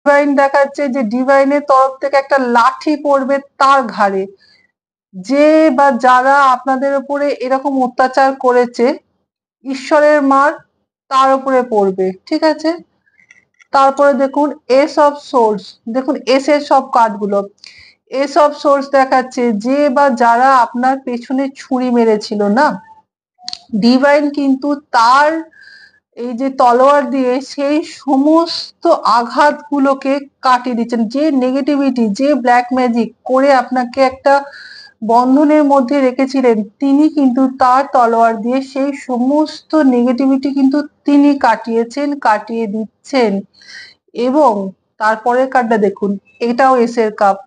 Divine দেখাচ্ছে যে ডিভাইনের তরফ থেকে একটা লাঠি পড়বে তার ঘাড়ে। যে বা যারা আপনাদের উপরে এরকম অত্যাচার করেছে, ঈশ্বরের মার তার উপরে পড়বে, ঠিক আছে? তারপরে দেখুন এস অফ সোর্স, দেখুন এস এর সব কার্ডগুলো। এস অফ সোর্স দেখাচ্ছে যে বা যারা আপনার পেছনে ছুরি মেরেছিল না, ডিভাইন কিন্তু তার এই যে তলোয়ার দিয়ে সেই সমস্ত আঘাতগুলোকে কাটিয়ে দিচ্ছেন। যে নেগেটিভিটি, যে ব্ল্যাক ম্যাজিক করে আপনাকে একটা বন্ধনের মধ্যে রেখেছিলেন, তিনি কিন্তু তার তলোয়ার দিয়ে সেই সমস্ত নেগেটিভিটি কিন্তু তিনি কাটিয়েছেন, কাটিয়ে দিচ্ছেন। এবং তারপরের কার্ডটা দেখুন, এটাও এস এর কাপ,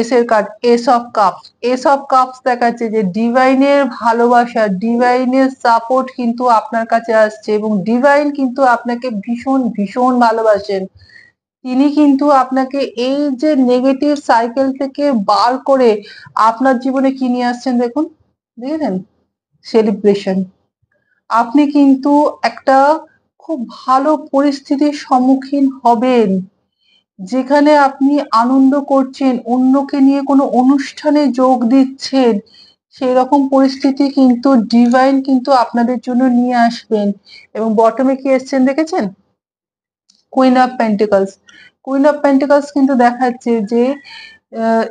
এস এর card, S of cups. S of cups দেখাচ্ছে যে ডিভাইনের ভালোবাসা, ডিভাইনের সাপোর্ট কিন্তু আপনার কাছে আসছে এবং ডিভাইন কিন্তু আপনাকে ভীষণ ভীষণ ভালোবাসেন। তিনি কিন্তু আপনাকে এই যে নেগেটিভ সাইকেল থেকে বার করে আপনার জীবনে কি নিয়ে আসছেন দেখুন, দেখেছেন? সেলিব্রেশন। আপনি কিন্তু একটা খুব ভালো পরিস্থিতির সম্মুখীন হবেন, যেখানে আপনি আনন্দ করছেন, অন্যকে নিয়ে কোনো অনুষ্ঠানে যোগ দিচ্ছেন, সেরকম পরিস্থিতি কিন্তু ডিভাইন কিন্তু আপনাদের জন্য নিয়ে আসবেন। এবং বটমে কি এসছেন দেখেছেন? Queen of pentacles. Queen of pentacles কিন্তু দেখাচ্ছে যে আহ,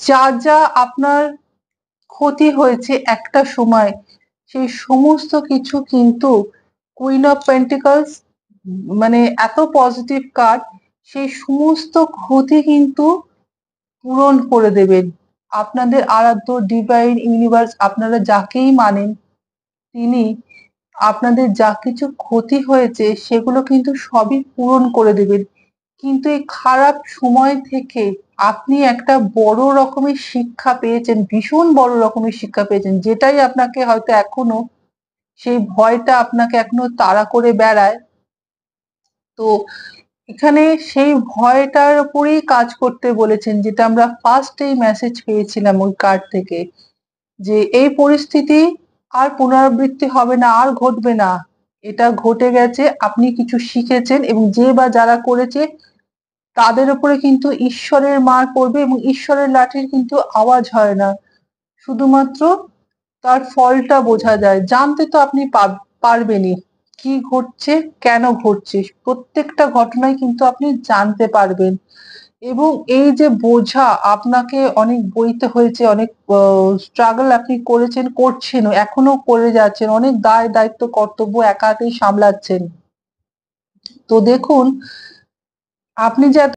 যা যা আপনার ক্ষতি হয়েছে একটা সময়, সেই সমস্ত কিছু কিন্তু কুইন অফ পেন্টিকলস মানে এত পজিটিভ কার্ড, সেই সমস্ত ক্ষতি কিন্তু পূরণ করে দেবেন। আপনাদের আরাধ্য ডিভাইন ইউনিভার্স, আপনারা যাকেই মানেন, তিনি আপনাদের যা কিছু ক্ষতি হয়েছে সেগুলো কিন্তু সবই পূরণ করে দেবেন। কিন্তু এই খারাপ সময় থেকে আপনি একটা বড় রকমের শিক্ষা পেয়েছেন, ভীষণ বড় রকমের শিক্ষা পেয়েছেন, যেটাই আপনাকে হয়তো এখনো, সেই ভয়টা আপনাকে এখনো তাড়া করে বেড়ায়। তো এখানে সেই ভয়টার উপরেই কাজ করতে বলেছেন, যেটা আমরা ফার্স্টেই মেসেজ পেয়েছিলাম ওই কার্ড থেকে, যে এই পরিস্থিতি আর পুনরাবৃত্তি হবে না, আর ঘটবে না। এটা ঘটে গেছে, আপনি কিছু শিখেছেন এবং যে বা যারা করেছে তাদের উপরে কিন্তু ঈশ্বরের মার পড়বে এবং ঈশ্বরের লাঠির কিন্তু আওয়াজ হয় না, শুধুমাত্র তার ফলটা বোঝা যায়। জানতে তো আপনি পারবেনই কি ঘটছে, কেন ঘটছে, প্রত্যেকটা ঘটনায় কিন্তু আপনি জানতে পারবেন। এবং এই যে বোঝা আপনাকে অনেক বইতে হয়েছে, অনেক স্ট্রাগল আপনি করেছেন, করছেনও, এখনো করে যাচ্ছেন, অনেক দায় দায়িত্ব কর্তব্য একা হাতেই সামলাচ্ছেন। তো দেখুন, আপনি যে